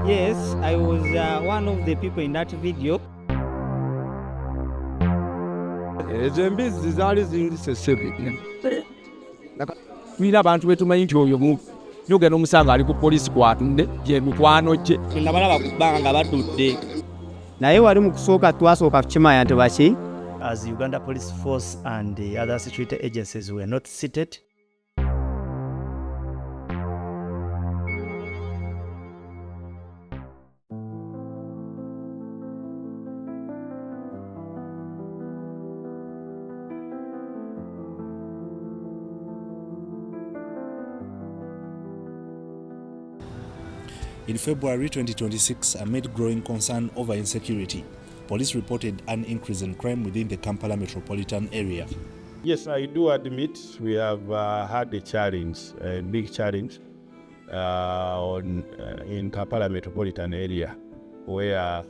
Yes, I was one of the people in that video. Ezo embizzi zaali zirisesebe. Twina abantu betumanyi nti oyo nyogera omusanga ali ku poliisi kwatudde gye mikwano gye. Nabalaba ku bbanga nga batudde. Naye wali mu kusooka twasooka kukimanya nti baki. As Uganda Police Force and the other security agencies were not seated. In February 2026, amid growing concern over insecurity, police reported an increase in crime within the Kampala metropolitan area. Yes, I do admit we have had a challenge, a big challenge in Kampala metropolitan area, where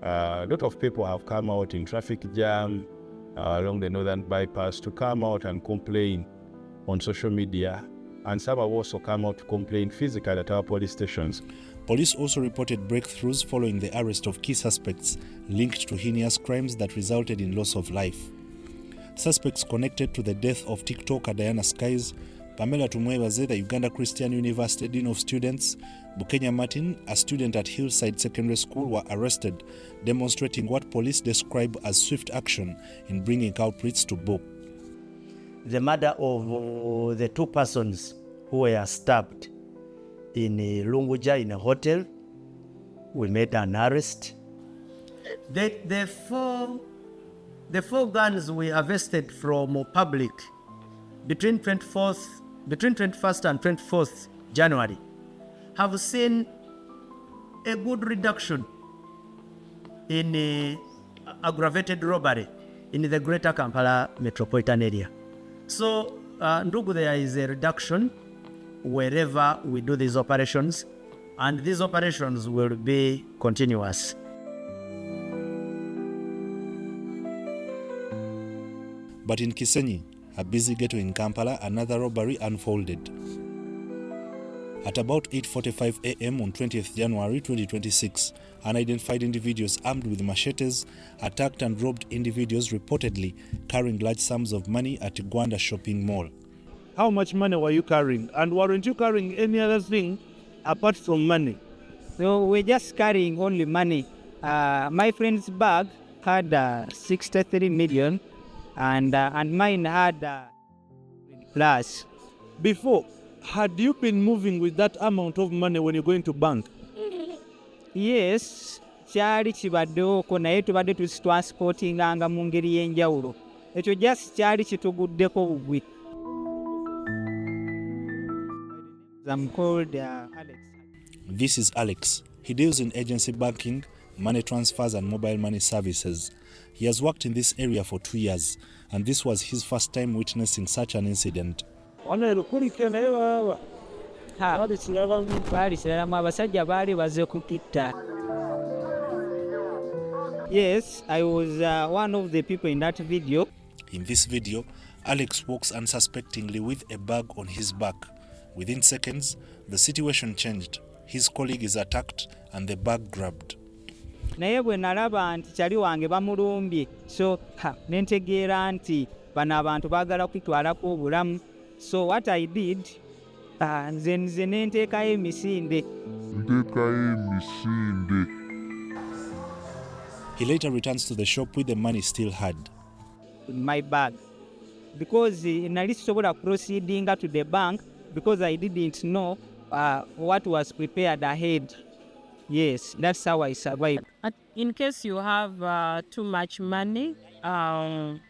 a lot of people have come out in traffic jam along the northern bypass to come out and complain on social media, and some have also come out to complain physically at our police stations. Police also reported breakthroughs following the arrest of key suspects linked to heinous crimes that resulted in loss of life. Suspects connected to the death of TikToker Diana Skies, Pamela Tumwebaze, the Uganda Christian University Dean of Students, Bukenya Martin, a student at Hillside Secondary School, were arrested, demonstrating what police describe as swift action in bringing culprits to book. The murder of the two persons who were stabbed in Lunguja in a hotel, we made an arrest. The four guns we harvested from public between 21st and 24th January have seen a good reduction in aggravated robbery in the greater Kampala metropolitan area. So, Ndugu, there is a reduction wherever we do these operations, and these operations will be continuous. But in Kisenyi, a busy ghetto in Kampala, another robbery unfolded. At about 8:45 a.m. on 20th January 2026, unidentified individuals armed with machetes attacked and robbed individuals reportedly carrying large sums of money at Gwanda Shopping Mall. How much money were you carrying? And weren't you carrying any other thing apart from money? So we're just carrying only money. My friend's bag had 63 million, and mine had plus. Before, had you been moving with that amount of money when you're going to bank? Yes, kyali kibaddewo ko naye tubadde transportinganga mu ngeri y'enjawulo. Ekyo just kyali kituguddeko bugwi. I'm called Alex. This is Alex. He deals in agency banking, money transfers and mobile money services. He has worked in this area for 2 years, and this was his first time witnessing such an incident. Yes, I was one of the people in that video. In this video, Alex walks unsuspectingly with a bag on his back. Within seconds, the situation changed. His colleague is attacked and the bag grabbed. Naye bwe nalaba nti kyali wange bamulumbye, so nentegeera nti bano abantu baagala kwitwalako obulamu. So what I did, nze nenteekayo emisinde. He later returns to the shop with the money still had. In my bag. Because nali sisobola proceedinga to the bank because I didn't know what was prepared ahead. Yes, that's how I survived. In case you have too much money and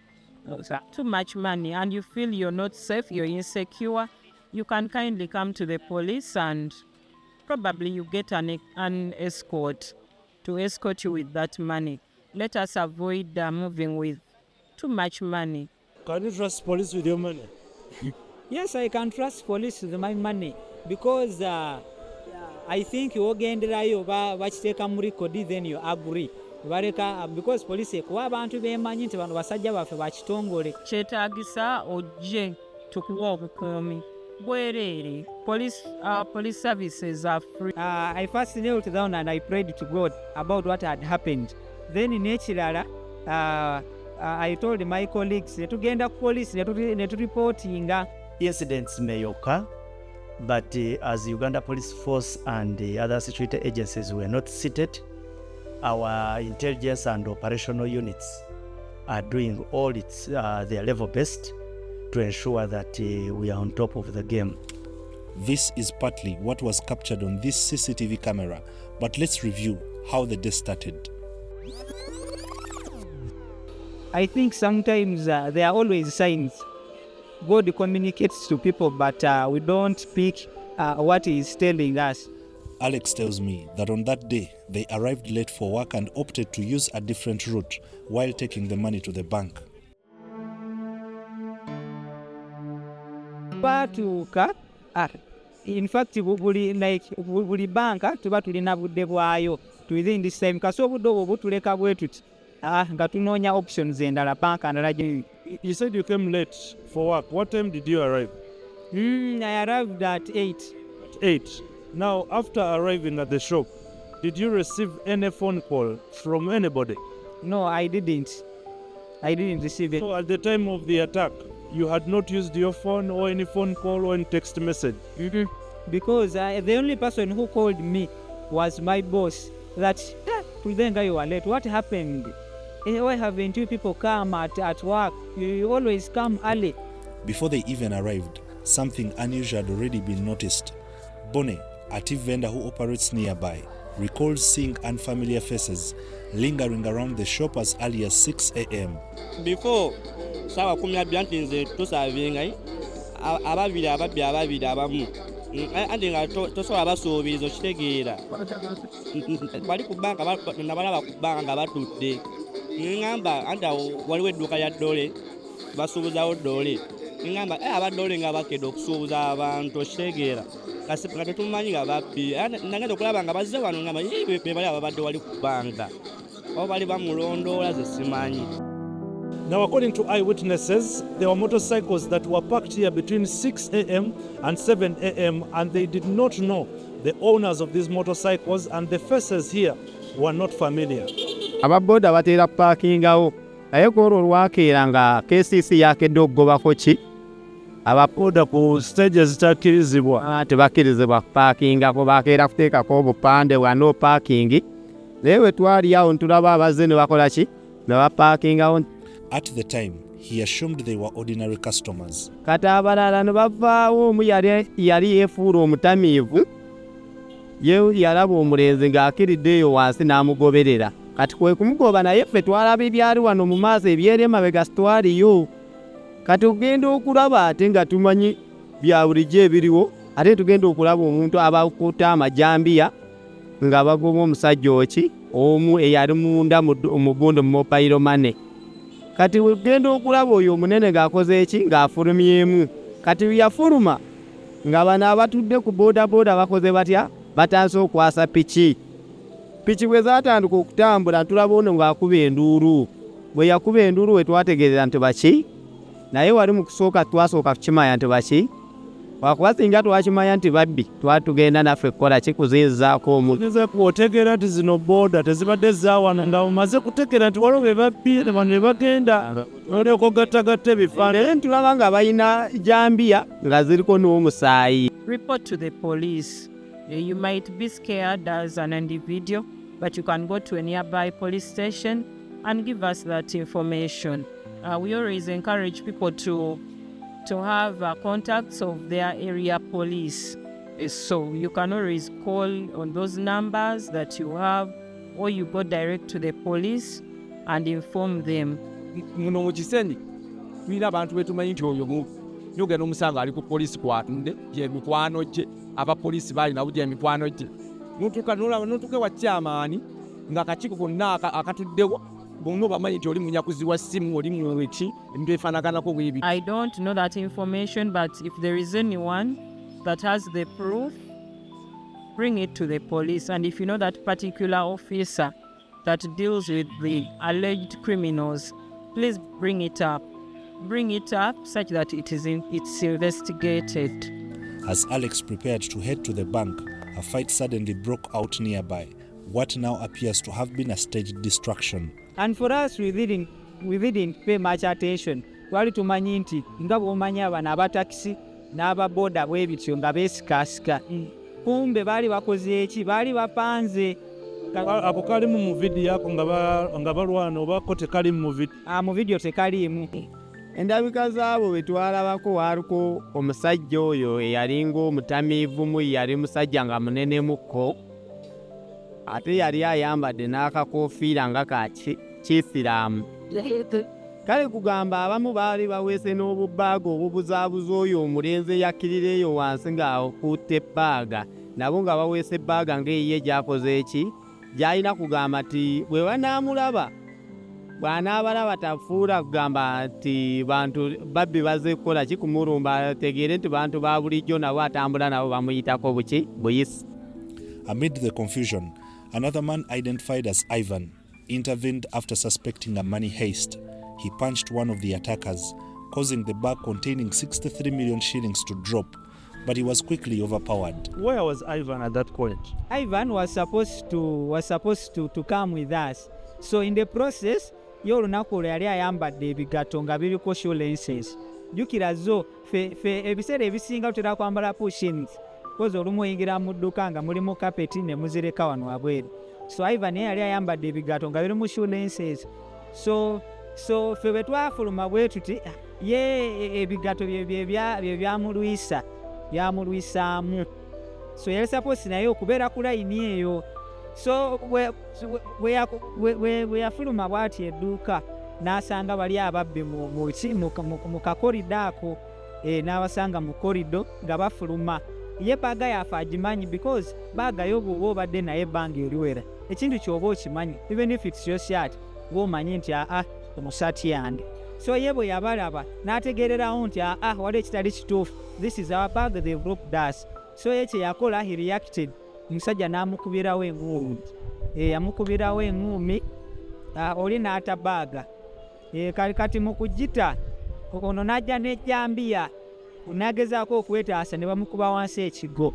you feel you're not safe, you're insecure, you can kindly come to the police and probably you get an escort to escort you with that money. Let us avoid moving with too much money. Can you trust police with your money? Yes, I can trust police with my money because I think ogenderayo bakiteeka mu record, then you agree. Because police ekuwa abantu bemanyi nti bano basajja baffe bakitongole. Kyetaagisa ojje tukuwa obukuumi bwereere. police services are free. I first knelt down and I prayed to God about what had happened. Then in Echilala, I told my colleagues to get the police to reporting. Incidents may occur, but as Uganda Police Force and the other security agencies were not seated, our intelligence and operational units are doing all their level best to ensure that we are on top of the game. This is partly what was captured on this CCTV camera, but let's review how the day started. I think sometimes there are always signs. God communicates to people, but we don't pick what He is telling us. Alex tells me that on that day, they arrived late for work and opted to use a different route while taking the money to the bank. In fact, buli banka tuba tulina budde bwayo within this time. Kaso obudde obwo butuleka bwe tuti nga tunoonya options endala banka ndala. You said you came late for work. What time did you arrive? I arrived at 8. At 8. Now, after arriving at the shop, did you receive any phone call from anybody? No, I didn't. I didn't receive it. So at the time of the attack, you had not used your phone or any phone call or any text message? Because the only person who called me was my boss. That, today you are late. What happened? Why haven't you people come at work? You always come early. Before they even arrived, something unusual had already been noticed. Bone, a tea vendor who operates nearby, recalls seeing unfamiliar faces lingering around the shop as early as 6 a.m. Before, sawa kumya byantinze tusavinga ababiri abamu andi nga tosobola basuubiza okitegeera bali ku banka nabalaba ku banka nga batudde ngamba anti waliwo edduuka ya ddole basuubuzawo ddole ngamba abaddole nga bakedde okusuubuza abantu okitegeera nga tetumanyi nga babbi nagenda okulaba nga bazze wano ngamba be bali ababadde wali ku banka oba bali bamulondoola ze simanyi. Now, according to eyewitnesses, there were motorcycles that were parked here between 6 a.m. and 7 a.m. and they did not know the owners of these motorcycles and the faces here were not familiar. Ababoda batera parkingawo naye ko olwakeera nga KCC yakedde okugobako ki ababoda ku stages zitakkirizibwa tebakkirizibwa parkingako bakeera kuteekako obupande bwa no parking naye we twali awo ntulaba abazze ne bakola ki ne baparkingawo. At the time, he assumed they were ordinary customers. Kati abalala ne bavaawo omu yali yeefuula omutamiivu ye yalaba omulenzi ng'akiridde eyo wansi n'amugoberera kati kwe kumugoba naye ffe twalaba ebyali wano mu maaso ebyeri emabega sitwaliyo kati ogenda okulaba ate nga tumanyi bya bulijjo ebiriwo ate tugenda okulaba omuntu abakuta amajambiya nga bagoba omusajja oki omu eyali munda mu gundi mu mobile money. Kati ugenda okulaba oyo omunene ng'akoze eki ng'afulumyemu kati yafuluma nga bano abatudde ku boda bakoze batya batanse okwasa piki bwe zaatandika okutambula tulaba ono ng'akuba enduulu bwe yakuba enduulu we twategeerera nti baki naye wali mu kusooka twasooka kukimanya nti baki wakuba singa twakimanya nti babbi twatugenda naffe kukola ki kuziizaako omuntu otegeera nti zino booda tezibadde zaawana nga omaze kutegeera nti waliwo be babbi bano ne bagenda olyoka ogattagatta ebifaananyi naye ntulaba nga balina jambiya nga ziriko n'omusaayi. Report to the police. You might be scared as an individual, but you can go to a nearby police station and give us that information. We always encourage people to have contacts of their area police. So you can always call on those numbers that you have, or you go direct to the police and inform them. Muno mu Kisenyi tulina abantu betumanyi nti oyo nyogera omusanga ali ku poliisi kwatudde gye mikwano gye abapoliisi baali nabo gye mikwano gye notuka wa kyamaani nga akakiiko konna akatuddewo bonna bamanyi nti oli munyakuzi wa ssimu oli muweki ebintu ebifaanaganako bwebi. I don't know that information, but if there is anyone that has the proof, bring it to the police. And if you know that particular officer that deals with the alleged criminals, please bring it up. Bring it up such that it's investigated. As Alex prepared to head to the bank, a fight suddenly broke out nearby, what now appears to have been a staged distraction. And for us, we didn't pay much attention. Twali tumanyi nti nga bw'omanyi abano abatakisi n'ababoda bwe bityo nga beesikasika. Kumbe baali bakoze eki? Baali bapanze. Ako kalimu mu video yako nga balwana oba tekalimu mu video? Mu video tekalimu. Endabika zaabo bwe twalabako waaliko omusajja oyo eyalinga omutamiivumu, yali musajja nga munenемukko, ate yali ayambadde n'akakoofiira nga ka kisiraamu. Kale kugamba abamu baali baweese n'obubaaga obubuzaabuza oyo omulenzi eyakkirira eyo wansi ng'akutte ebbaaga, nabo nga baweese ebbaaga ng'eyiye gyakoze eki? Gy'alina kugamba nti bwe banaamulaba, bw'anaabalaba tafuula kugamba nti bantu babbi bazze kukola ki kumulumba, ategeere nti bantu ba bulijjo nabo atambula nabo bamuyitako buyisi. Amid the confusion, another man identified as Ivan intervened after suspecting a money heist. He punched one of the attackers, causing the bag containing 63 million shillings to drop, but he was quickly overpowered. Where was Ivan at that point? Ivan was supposed to come with us. So in the process, y'olunaku olwo yali ayambadde ebigatto nga biriko shillings. Jjukira zo fe ebiseera ebisinga tutera kwambala pushings, kozi olumu oyingira mu dduka nga mulimu kapeti ne muzireka wano wabweru. So Ivan yali ayambadde ebigatto nga birimu shillings. So fe bwe twafuluma bwe tuti ye ebigatto bye byamulwisaamu. So yali suppose naye okubeera ku layini eyo. So bwe yafuluma bw'ati edduuka n'asanga bali ababbi mu kakorido ako, n'abasanga mu korido nga bafuluma. Ye baaga yafe agimanyi because baaga yo bw'oba obadde naye ebbanga eriwera ekintu ky'oba okimanyi, even if it's your shirt, bw'omanyi nti omusati yange. So ye bwe yabalaba n'ategeererawo nti wali ekitali kituufu, this is our bag, they've robbed us. So ye kye yakola, he reacted. Omusajja n'amukubirawo enguumi. Yamukubirawo enguumi, oli n'ata baaga. Kati mu kugita ono n'ajja n'ejjambiya, n'agezaako okwetaasa ne bamukuba wansi ekigo.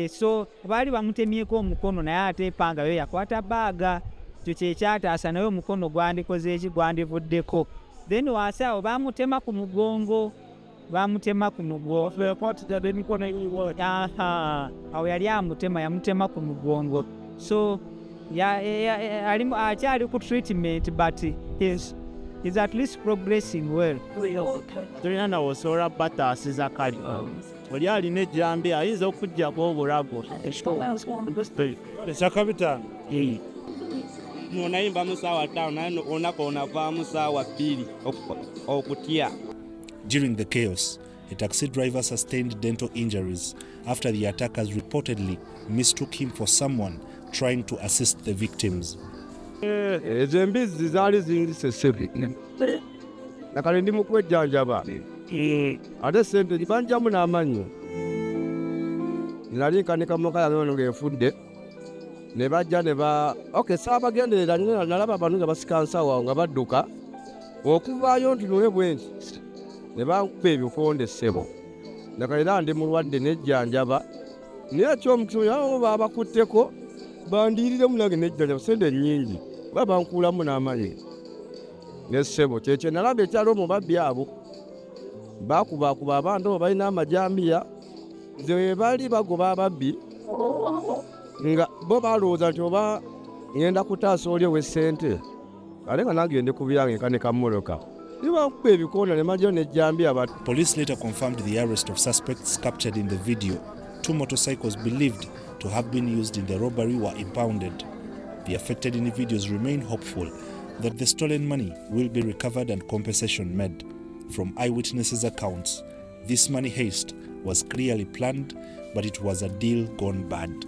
So baali bamutemyeko omukono naye ate epanga yo yakwata baaga. Ekyo kyekyataasa naye omukono gwandikoze eki, gwandivuddeko. Then wasaawo baamutema ku mugongo. Awo yali amutema, yamutema ku mugongo. So akyali ku treatment, but he's at least progressing well. Tulina nawosobola bataasiza kali. Oli alina ejjambi ayinza okuggyako obulago. Ekyakabitaano. Munayimba mu ssaawa 5 naye onako onavaamu ssaawa 2 okutya. During the chaos, a taxi driver sustained dental injuries after the attackers reportedly mistook him for someone trying to assist the victims. Ezo embizzi zaali zingise ssebe. Nakale ndi mu kwejjanjaba. Ate ssente zibanjamu n'amannyo. Nali nkanika mukaya n'ono ng'efudde. Ne bajja ne saabagenderera nalaba abantu nga basika nsawo nga badduka. Okuvaayo nti nowe bwenzi. Ne bankuba ebikonde ssebo. Nakale era ndi mulwadde n'ejjanjaba. Naye ekyomukiso yabo baabakutteko bandiiriremu nange n'ejjanjaba ssente nnyingi. Bankuulamu n'amanyi. Ne ssebo kyekyo nalaba ekyalo mu babbi abo. Baakubakuba abantu abo balina amajambiya. Ze baali bagoba ababbi. Nga bo balowooza nti oba ngenda kutaasa oli ow'essente. Ate nga nange ndi ku byange nkanika mmotoka. Police later confirmed the arrest of suspects captured in the video. 2 motorcycles believed to have been used in the robbery were impounded. The affected individuals remain hopeful that the stolen money will be recovered and compensation made. From eyewitnesses' accounts, this money heist was clearly planned, but it was a deal gone bad.